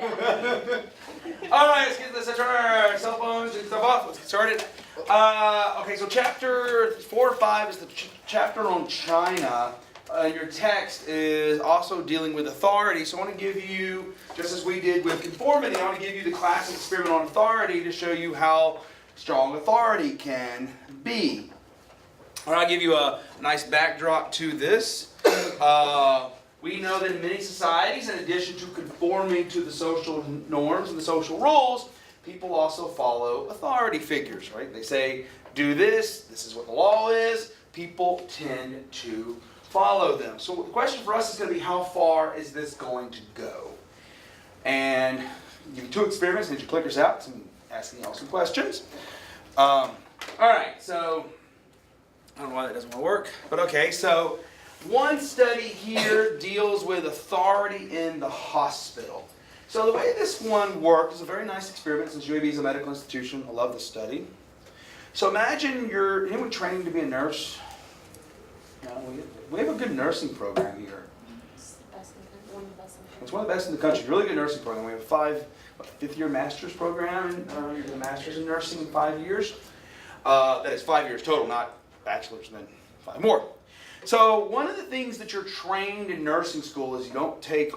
All right, let's get this. Let's turn our cell phones and stuff off. Let's get started. Okay, so chapter 4 or 5 is the chapter on China. Your text is also dealing with authority. So I want to give you, just as we did with conformity, I want to give you the classic experiment on authority to show you how strong authority can be. All right, I'll give you a nice backdrop to this. We know that in many societies, in addition to conforming to the social norms and the social rules, people also follow authority figures, right? They say, do this, this is what the law is. People tend to follow them. So the question for us is going to be, how far is this going to go? And I'll give you 2 experiments, get your clickers out, so I'm asking y'all some questions. All right, so I don't know why that doesn't want to work, but okay, so one study here deals with authority in the hospital. So the way this one worked is a very nice experiment, since UAB is a medical institution. I love this study. So imagine anyone training to be a nurse? We have a good nursing program here. It's the best in one of the best in the country. It's one of the best in the country. Really good nursing program. We have a 5th-year master's program, and you get a master's in nursing in 5 years. That is 5 years total, not bachelor's and then 5 more. So one of the things that you're trained in nursing school is you don't take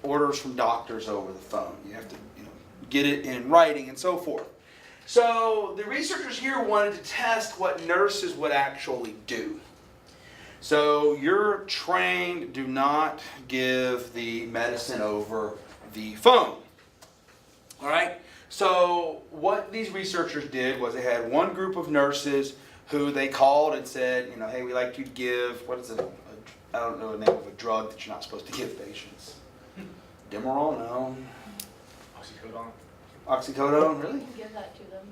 orders from doctors over the phone. You have to, get it in writing and so forth. So the researchers here wanted to test what nurses would actually do. So you're trained, do not give the medicine over the phone. All right? So what these researchers did was they had one group of nurses who they called and said, hey, we like you to give, what is it? I don't know the name of a drug that you're not supposed to give patients. Demerol? No. Oxycodone. Oxycodone? Really? You can give that to them,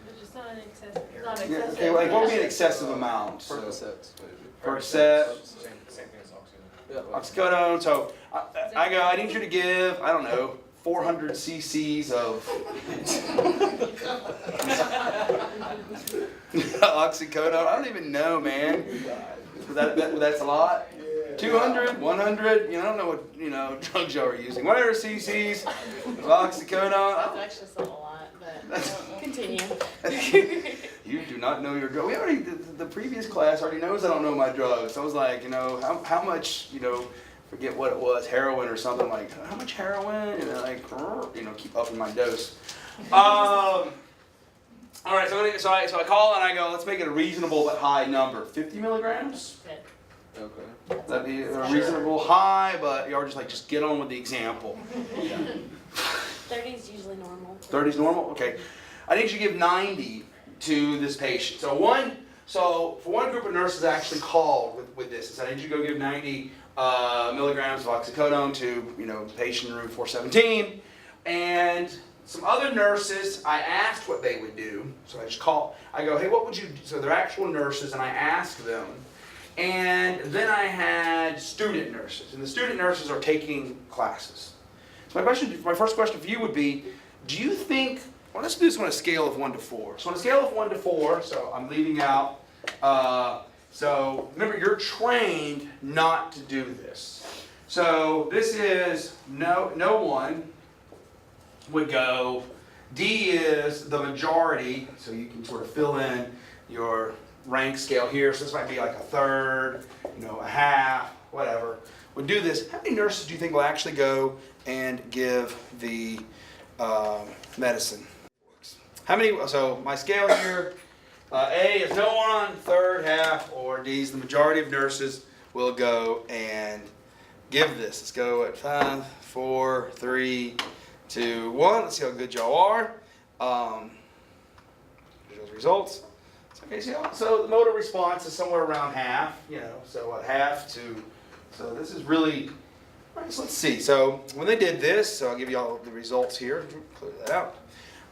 but just not an excessive. Yeah, okay, like what would be an excessive amount? So, Percocet. Percocet. Same thing as oxycodone. Yeah, oxycodone. So I go, I need you to give, I don't know, 400 cc's of oxycodone. I don't even know, man. That's a lot. 200, 100. I don't know what drugs y'all are using. 100 cc's of oxycodone. That's actually still a lot, but continue. You do not know your drug. We already the previous class already knows I don't know my drugs. I was like, how much, forget what it was, heroin or something. Like, how much heroin? And then keep upping my dose. All right, so I call and I go, let's make it a reasonable but high number. 50 milligrams? Okay. That'd be a reasonable high, but you are just get on with the example. 30 is usually normal. 30 is normal? Okay. I need you to give 90 to this patient. So for one group of nurses actually called with this. It said, I need you to go give 90 milligrams of oxycodone to patient in room 417. And some other nurses, I asked what they would do. So I just call. I go, hey, what would you do? So they're actual nurses, and I asked them. And then I had student nurses, and the student nurses are taking classes. So my first question for you would be, do you think, let's do this on a scale of 1 to 4. So on a scale of 1 to 4, so I'm leaving out, so remember, you're trained not to do this. So this is no one would go. D is the majority, so you can sort of fill in your rank scale here. So this might be like a third, a half, whatever. Would do this. How many nurses do you think will actually go and give the medicine? How many? So my scale here, A is no one, third, half, or D is the majority of nurses will go and give this. Let's go at 5, 4, 3, 2, 1. Let's see how good y'all are. Here's those results. Okay, so the mode of response is somewhere around half, so what, half to, so this is really, all right, so let's see. So when they did this, so I'll give you all the results here, clear that out.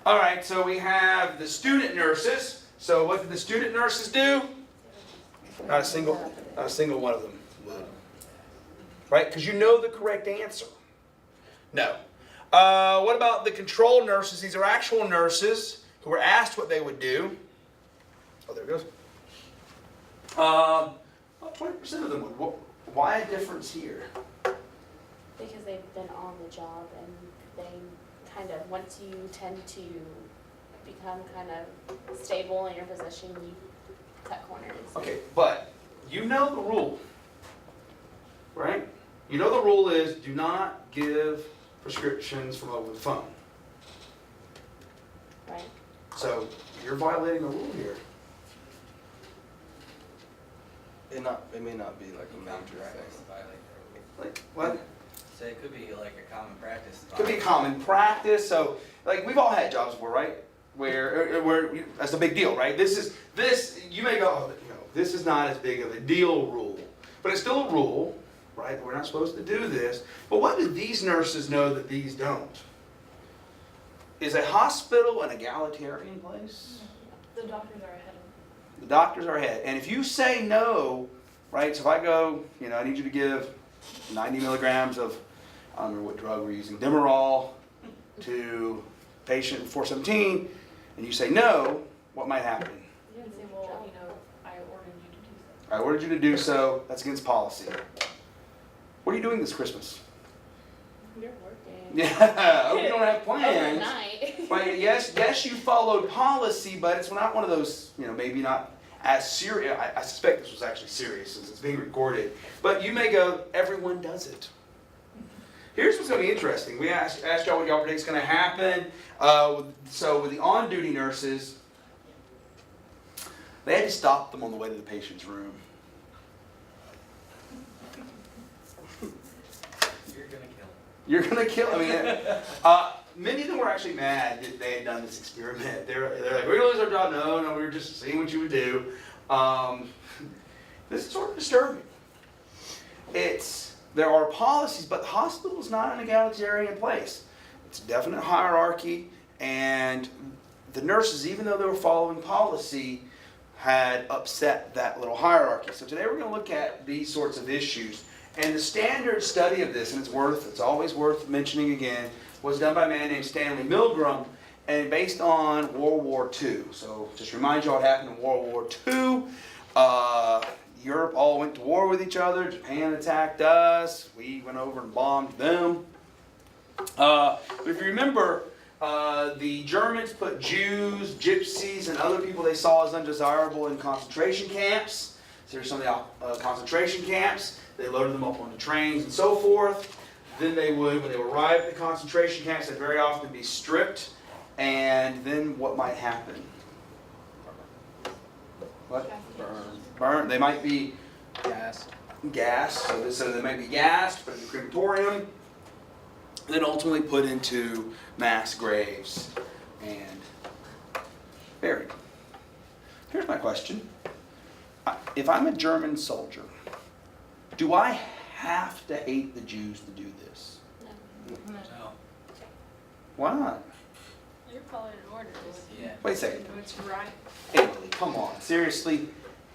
All right, so we have the student nurses. So what did the student nurses do? Not a single one of them would. Right, because you know the correct answer. No. What about the control nurses? These are actual nurses who were asked what they would do. Oh, there it goes. 20% of them would. Why a difference here? Because they've been on the job and they kind of, once you tend to become kind of stable in your position, you cut corners. Okay, but you know the rule, right? You know the rule is do not give prescriptions from over the phone. Right? So you're violating a rule here. It may not be like a major thing. Like what? So it could be like a common practice. Could be common practice. So like we've all had jobs before, right? Where that's a big deal, right? This you may go, oh, this is not as big of a deal rule, but it's still a rule, right? We're not supposed to do this. But what do these nurses know that these don't? Is a hospital an egalitarian place? The doctors are ahead of The doctors are ahead. And if you say no, right, so if I go, I need you to give 90 milligrams of, I don't remember what drug we're using, Demerol to patient 417, and you say no, what might happen? You can say, well, I ordered you to do so. I ordered you to do so. That's against policy. What are you doing this Christmas? You're working. Yeah, oh, you don't have plans. Overnight. Right, yes, you followed policy, but it's not one of those, maybe not as serious. I suspect this was actually serious since it's being recorded. But you may go, everyone does it. Here's what's going to be interesting. We asked y'all what y'all predict is going to happen. So with the on-duty nurses, they had to stop them on the way to the patient's room. You're You're gonna kill going to kill. Many of them were actually mad that they had done this experiment. They're like, we're going to lose our job. No, we were just seeing what you would do. This is sort of disturbing. There are policies, but the hospital is not an egalitarian place. It's a definite hierarchy, and the nurses, even though they were following policy, had upset that little hierarchy. So today we're going to look at these sorts of issues. And the standard study of this, and it's always worth mentioning again, was done by a man named Stanley Milgram, and based on World War II. So just remind you what happened in World War II. Europe all went to war with each other. Japan attacked us. We went over and bombed them. But if you remember, the Germans put Jews, gypsies, and other people they saw as undesirable in concentration camps. So here's some of the concentration camps. They loaded them up onto trains and so forth. Then they would, when they would arrive at the concentration camps, they'd very often be stripped. And then what might happen? What? Burn. They might be gassed. So they might be gassed, put in the crematorium, then ultimately put into mass graves and buried. Here's my question. If I'm a German soldier, do I have to hate the Jews to do this? No. No. Why not? You're following orders. Yeah. Wait a second. It's right. Emily, come on. Seriously?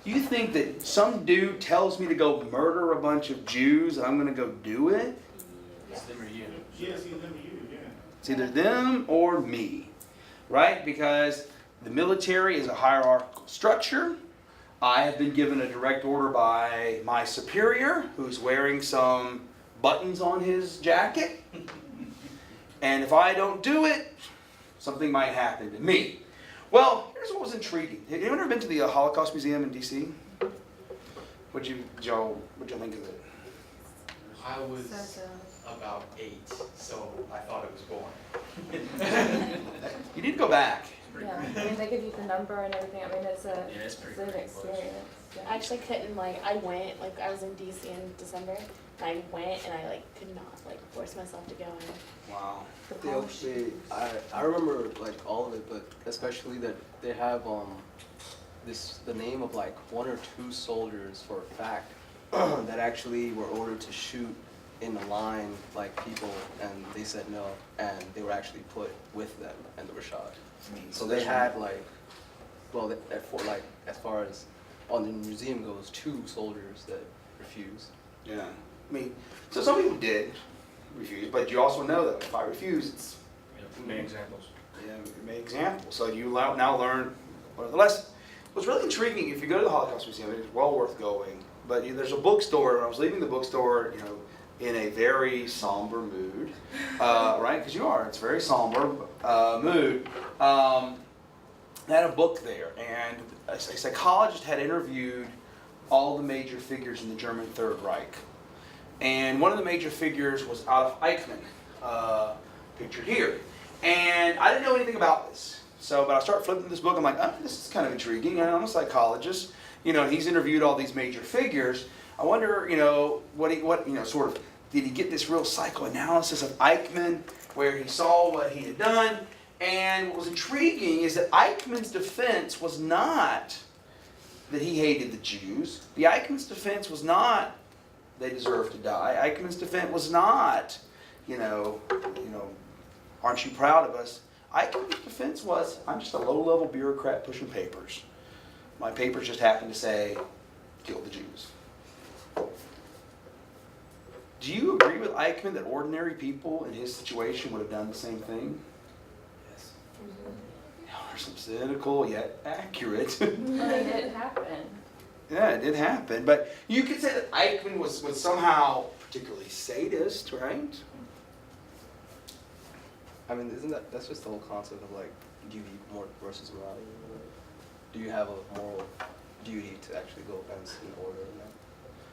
You think that some dude tells me to go murder a bunch of Jews and I'm going to go do it? It's them or you. Yes, he's into you, yeah. It's either them or me, right? Because the military is a hierarchical structure. I have been given a direct order by my superior, who's wearing some buttons on his jacket. And if I don't do it, something might happen to me. Well, here's what was intriguing. Have you ever been to the Holocaust Museum in D.C.? What'd y'all think of it? I was about 8, so I thought it was boring. You need to go back. Yeah, I mean, they give you the number and everything. I mean, it's Yeah, it's pretty an cool. experience. Yeah. I actually couldn't, I went, I was in DC in December, and I went, and I, could not, force myself to go. Wow. I remember all of it, but especially that they have the name of 1 or 2 soldiers for a fact that actually were ordered to shoot in a line like people, and they said no, and they were actually put with them and they were shot. So they had as far as on the museum goes, 2 soldiers that refused. Yeah. So some people did refuse, but you also know that if I refuse, it's Main examples. made examples. So you now learn what are the lessons. What's really intriguing, if you go to the Holocaust Museum, it's well worth going. But there's a bookstore. When I was leaving the bookstore, in a very somber mood, right? Because you are. It's a very somber mood. They had a book there, and a psychologist had interviewed all the major figures in the German Third Reich. And one of the major figures was Adolf Eichmann, pictured here. And I didn't know anything about this. But I start flipping this book, I'm like, oh, this is kind of intriguing. I'm a psychologist. He's interviewed all these major figures. I wonder, did he get this real psychoanalysis of Eichmann, where he saw what he had done? And what was intriguing is that Eichmann's defense was not that he hated the Jews. The Eichmann's defense was not they deserve to die. Eichmann's defense was not, aren't you proud of us? Eichmann's defense was, I'm just a low-level bureaucrat pushing papers. My papers just happen to say, kill the Jews. Do you agree with Eichmann that ordinary people in his situation would have done the same thing? Yes. There's some cynical yet accurate. Well, it did happen. Yeah, it did happen. But you could say that Eichmann was somehow particularly sadist, right? I mean, that's just the whole concept of like duty versus morality? Do you have a moral duty to actually go against an order in that?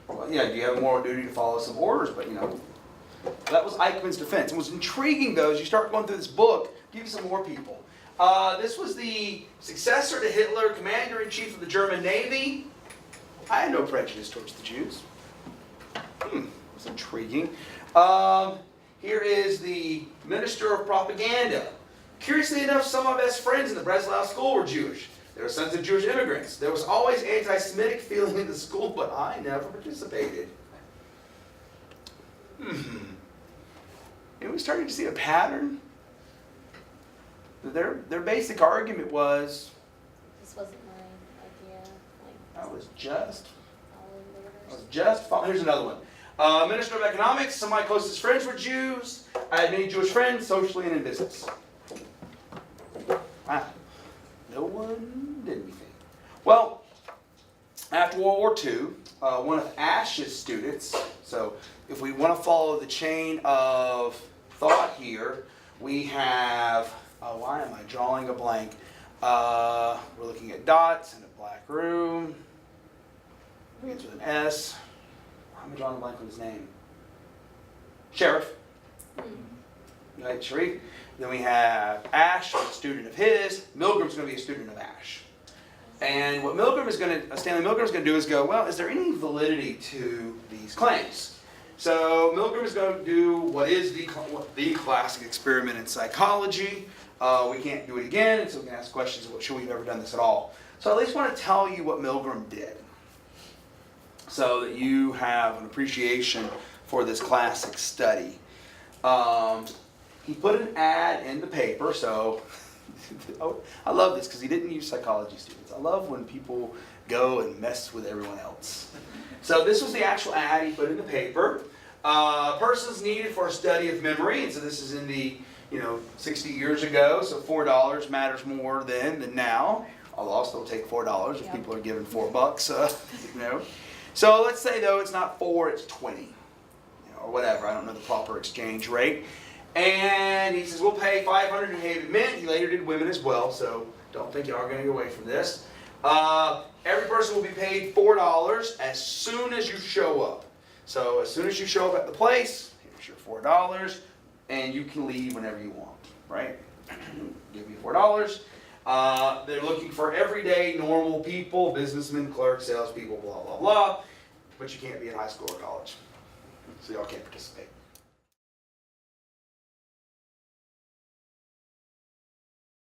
Well, yeah, do you have a moral duty to follow some orders? But that was Eichmann's defense. And what's intriguing though is you start going through this book, give you some more people. This was the successor to Hitler, commander-in-chief of the German Navy. I had no prejudice towards the Jews. It's intriguing. Here is the minister of propaganda. Curiously enough, some of my best friends in the Breslau school were Jewish. They were sons of Jewish immigrants. There was always anti-Semitic feeling in the school, but I never participated. We started to see a pattern. Their basic argument was, This wasn't my idea. I was just Following orders. Here's another one. Minister of Economics, some of my closest friends were Jews. I had many Jewish friends, socially and in business. Wow. No one did anything. Well, after World War II, one of Ash's students, so if we want to follow the chain of thought here, we have, why am I drawing a blank? We're looking at dots in a black room. Begins with an S. Why am I drawing a blank on his name? Sheriff. Right, Sharif. Then we have Ash, a student of his. Milgram's going to be a student of Ash. And what Stanley Milgram is going to do is go, well, is there any validity to these claims? So Milgram is going to do what is the classic experiment in psychology. We can't do it again, and so we can ask questions of, should we have ever done this at all? So I at least want to tell you what Milgram did, so that you have an appreciation for this classic study. He put an ad in the paper, so I love this because he didn't use psychology students. I love when people go and mess with everyone else. So this was the actual ad he put in the paper. Persons needed for a study of memory, and so this is in the 60 years ago, so $4 matters more then than now. I'll also take $4 if people are given $4, So let's say though it's not 4, it's 20, or whatever. I don't know the proper exchange rate. And he says, we'll pay $500 to Haven men. He later did women as well, so don't think you are going to get away from this. Every person will be paid $4 as soon as you show up. So as soon as you show up at the place, here's your $4, and you can leave whenever you want, right? Give me $4. They're looking for everyday, normal people, businessmen, clerks, salespeople, blah, blah, blah. But you can't be in high school or college, so y'all can't participate.